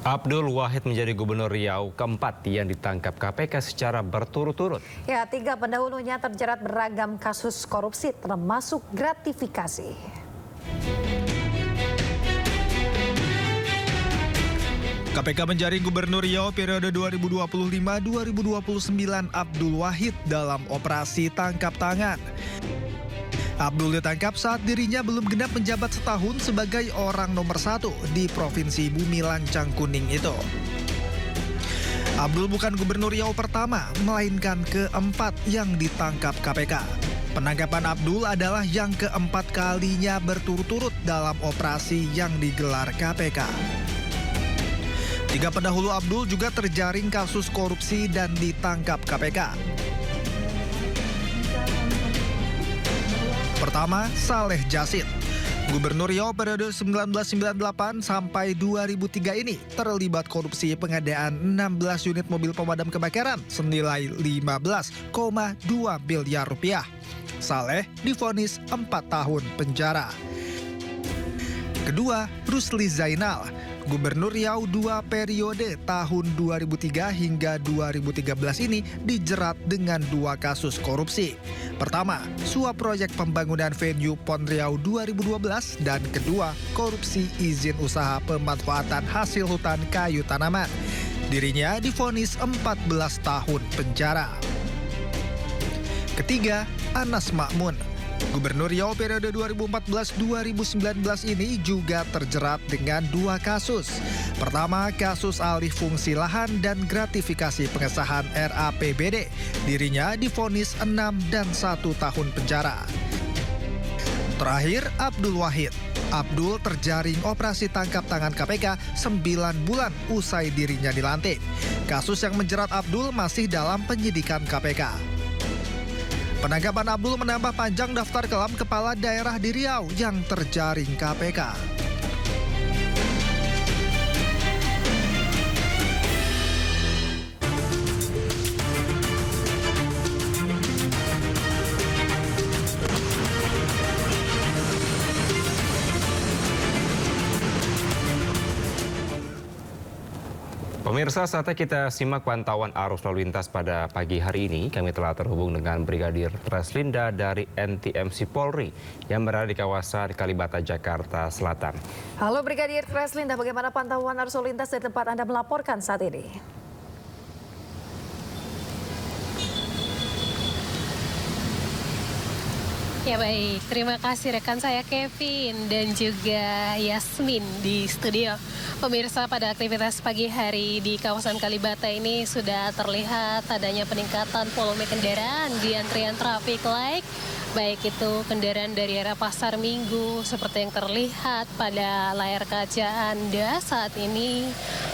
Abdul Wahid menjadi Gubernur Riau keempat yang ditangkap KPK secara berturut-turut. Ya, 3 pendahulunya terjerat beragam kasus korupsi termasuk gratifikasi. KPK menjaring Gubernur Riau periode 2025-2029 Abdul Wahid dalam operasi tangkap tangan. Abdul ditangkap saat dirinya belum genap menjabat setahun sebagai orang nomor 1 di Provinsi Bumi Lancang Kuning itu. Abdul bukan Gubernur Riau pertama, melainkan keempat yang ditangkap KPK. Penangkapan Abdul adalah yang keempat kalinya berturut-turut dalam operasi yang digelar KPK. 3 pendahulu Abdul juga terjaring kasus korupsi dan ditangkap KPK. Pertama, Saleh Jasid. Gubernur Riau periode 1998 sampai 2003 ini terlibat korupsi pengadaan 16 unit mobil pemadam kebakaran senilai 15,2 miliar rupiah. Saleh divonis 4 tahun penjara. Kedua, Rusli Zainal. Gubernur Riau 2 periode tahun 2003 hingga 2013 ini dijerat dengan 2 kasus korupsi. Pertama, suap proyek pembangunan venue PON Riau 2012 dan kedua, korupsi izin usaha pemanfaatan hasil hutan kayu tanaman. Dirinya divonis 14 tahun penjara. Ketiga, Anas Makmun. Gubernur Riau periode 2014-2019 ini juga terjerat dengan 2 kasus. Pertama, kasus alih fungsi lahan dan gratifikasi pengesahan RAPBD. Dirinya divonis 6 dan 1 tahun penjara. Terakhir, Abdul Wahid. Abdul terjaring operasi tangkap tangan KPK 9 bulan usai dirinya dilantik. Kasus yang menjerat Abdul masih dalam penyidikan KPK. Penangkapan Abdul menambah panjang daftar kelam kepala daerah di Riau yang terjaring KPK. Pemirsa, saatnya kita simak pantauan arus lalu lintas pada pagi hari ini. Kami telah terhubung dengan Brigadir Treslinda dari NTMC Polri yang berada di kawasan Kalibata, Jakarta Selatan. Halo Brigadir Treslinda, bagaimana pantauan arus lalu lintas dari tempat Anda melaporkan saat ini? Ya baik, terima kasih rekan saya Kevin dan juga Yasmin di studio. Pemirsa, pada aktivitas pagi hari di kawasan Kalibata ini sudah terlihat adanya peningkatan volume kendaraan di antrian traffic light. Baik itu kendaraan dari arah Pasar Minggu seperti yang terlihat pada layar kaca Anda saat ini.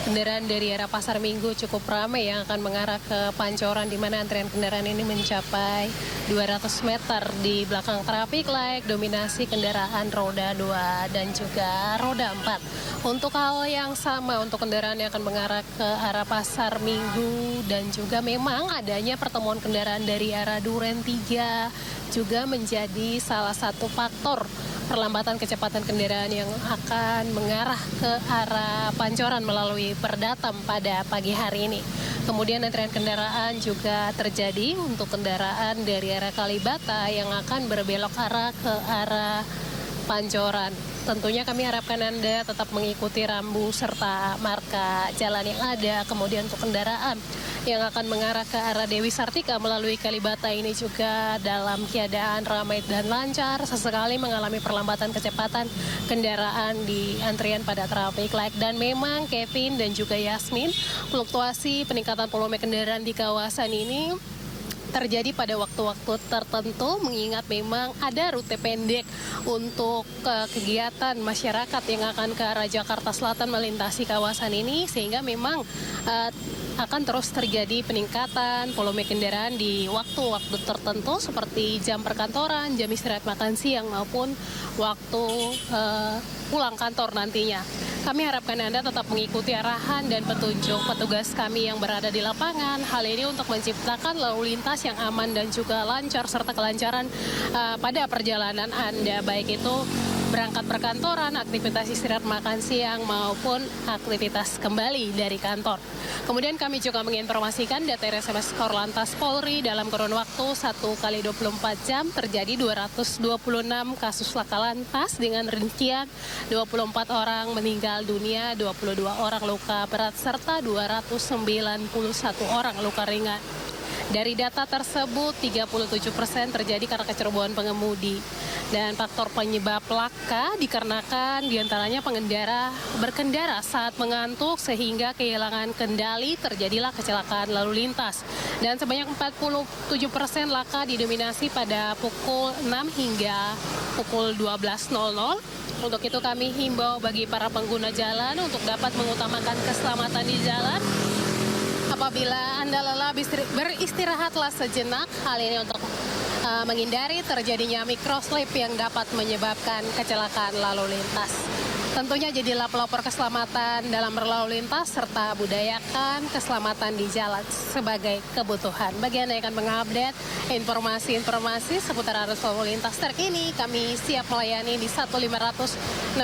Kendaraan dari arah Pasar Minggu cukup ramai yang akan mengarah ke Pancoran, di mana antrian kendaraan ini mencapai 200 meter di belakang traffic light, dominasi kendaraan roda 2 dan juga roda 4. Untuk hal yang sama untuk kendaraan yang akan mengarah ke arah Pasar Minggu dan juga memang adanya pertemuan kendaraan dari arah Duren 3 juga menjadi salah satu faktor perlambatan kecepatan kendaraan yang akan mengarah ke arah Pancoran melalui Perdatam pada pagi hari ini. Kemudian antrian kendaraan juga terjadi untuk kendaraan dari arah Kalibata yang akan berbelok arah ke arah Pancoran. Tentunya kami harapkan Anda tetap mengikuti rambu serta marka jalan yang ada. Kemudian untuk kendaraan yang akan mengarah ke arah Dewi Sartika melalui Kalibata ini juga dalam keadaan ramai dan lancar. Sesekali mengalami perlambatan kecepatan kendaraan di antrian pada traffic light. Dan memang Kevin dan juga Yasmin, fluktuasi peningkatan volume kendaraan di kawasan ini terjadi pada waktu-waktu tertentu, mengingat memang ada rute pendek untuk kegiatan masyarakat yang akan ke arah Jakarta Selatan melintasi kawasan ini, sehingga memang akan terus terjadi peningkatan volume kendaraan di waktu-waktu tertentu seperti jam perkantoran, jam istirahat makan siang maupun waktu pulang kantor nantinya. Kami harapkan Anda tetap mengikuti arahan dan petunjuk petugas kami yang berada di lapangan. Hal ini untuk menciptakan lalu lintas yang aman dan juga lancar serta kelancaran pada perjalanan Anda, baik itu berangkat perkantoran, aktivitas istirahat makan siang, maupun aktivitas kembali dari kantor. Kemudian kami juga menginformasikan data SMS Korlantas Polri dalam kurun waktu 1 kali 24 jam terjadi 226 kasus laka lantas dengan rincian 24 orang meninggal dunia, 22 orang luka berat, serta 291 orang luka ringan. Dari data tersebut, 37% terjadi karena kecerobohan pengemudi. Dan faktor penyebab laka dikarenakan diantaranya pengendara berkendara saat mengantuk sehingga kehilangan kendali, terjadilah kecelakaan lalu lintas. Dan sebanyak 47% laka didominasi pada pukul 6 hingga pukul 12.00. Untuk itu kami himbau bagi para pengguna jalan untuk dapat mengutamakan keselamatan di jalan. Apabila Anda lelah, beristirahatlah sejenak. Hal ini untuk menghindari terjadinya microslip yang dapat menyebabkan kecelakaan lalu lintas. Tentunya jadilah pelopor keselamatan dalam berlalu lintas serta budayakan keselamatan di jalan sebagai kebutuhan. Bagi Anda yang akan mengupdate informasi-informasi seputar arus lalu lintas terkini, kami siap melayani di 1500669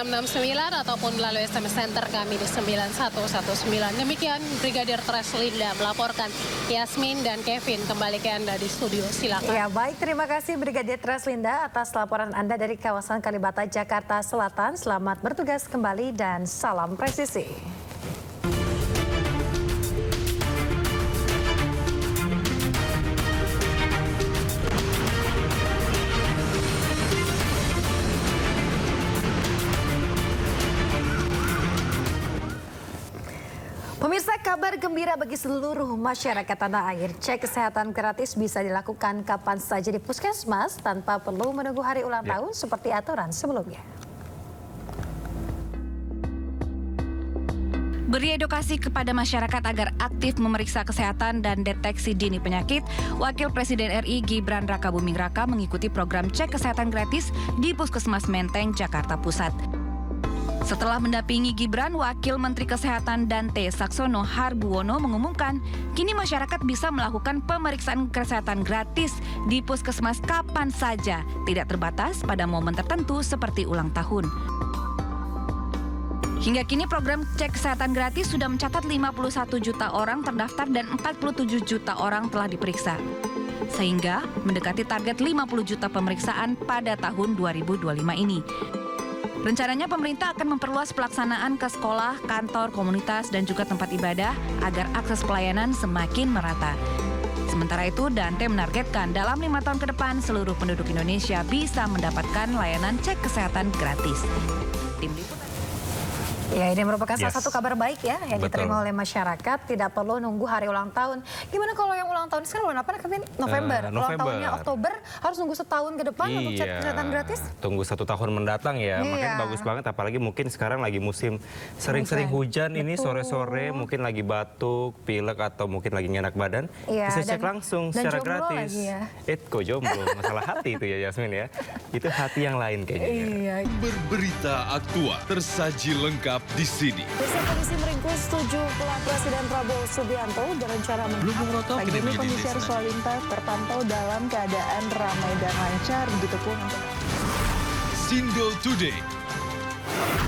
ataupun melalui SMS Center kami di 9119. Demikian Brigadir Treslinda melaporkan. Yasmin dan Kevin kembali ke Anda di studio. Silakan. Ya, baik, terima kasih Brigadir Treslinda atas laporan Anda dari kawasan Kalibata, Jakarta Selatan. Selamat bertugas kembali dan salam presisi. Pemirsa, kabar gembira bagi seluruh masyarakat tanah air. Cek kesehatan gratis bisa dilakukan kapan saja di puskesmas tanpa perlu menunggu hari ulang tahun seperti aturan sebelumnya. Beri edukasi kepada masyarakat agar aktif memeriksa kesehatan dan deteksi dini penyakit, Wakil Presiden RI Gibran Rakabuming Raka mengikuti program cek kesehatan gratis di Puskesmas Menteng, Jakarta Pusat. Setelah mendampingi Gibran, Wakil Menteri Kesehatan Dante Saxono Harbuwono mengumumkan, kini masyarakat bisa melakukan pemeriksaan kesehatan gratis di Puskesmas kapan saja, tidak terbatas pada momen tertentu seperti ulang tahun. Hingga kini program cek kesehatan gratis sudah mencatat 51 juta orang terdaftar dan 47 juta orang telah diperiksa. Sehingga mendekati target 50 juta pemeriksaan pada tahun 2025 ini. Rencananya pemerintah akan memperluas pelaksanaan ke sekolah, kantor, komunitas, dan juga tempat ibadah agar akses pelayanan semakin merata. Sementara itu, Dante menargetkan dalam 5 tahun ke depan seluruh penduduk Indonesia bisa mendapatkan layanan cek kesehatan gratis. Tim Liputan. Ya, ini merupakan salah satu kabar baik ya yang Betul. diterima oleh masyarakat. Tidak perlu nunggu hari ulang tahun. Gimana kalau yang ulang tahun sekarang bulan apa Kevin? November. Ulang November. tahunnya Oktober, harus nunggu setahun ke depan untuk cek kesehatan gratis? Tunggu 1 tahun mendatang ya. Iya. Makanya bagus banget, apalagi mungkin sekarang lagi musim sering-sering hujan ini, Betul. sore-sore mungkin lagi batuk, pilek atau mungkin lagi nggak enak badan, Iya, bisa cek langsung secara jomblo gratis. lagi ya. Kok jomblo, masalah hati itu ya Yasmin ya. Itu hati yang lain kayaknya. Iya. Berberita aktual tersaji lengkap di sini. Pusat Polisi meringkus 7 pelak Presiden Prabowo Subianto berencana menangkap. Pagi ini kondisi arus lalu lintas terpantau dalam keadaan ramai dan lancar, begitupun untuk Sindo Today.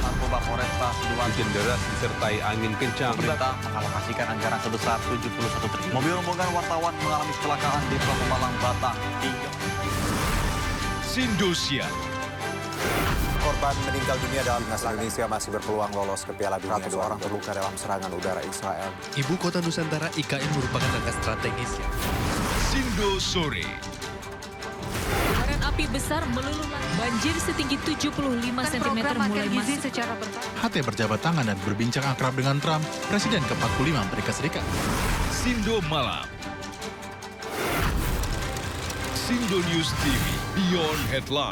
Narkoba Polresta Sidoarjo hujan deras disertai angin kencang. Pemerintah mengalokasikan anggaran sebesar 71 triliun. Mobil rombongan wartawan mengalami kecelakaan di Pulau Pemalang, Batang. Sindosia. Korban meninggal dunia dalam timnas Indonesia masih berpeluang lolos ke Piala Dunia. 100 orang terluka dalam serangan udara Israel. Ibu kota Nusantara IKN merupakan langkah strategis. Sindo Sore. Kobaran api besar meluluh banjir setinggi 75 cm mulai masuk secara HT berjabat tangan dan berbincang akrab dengan Trump, Presiden ke-45 Amerika Serikat. Sindo Malam. Sindo News TV, Beyond Headline.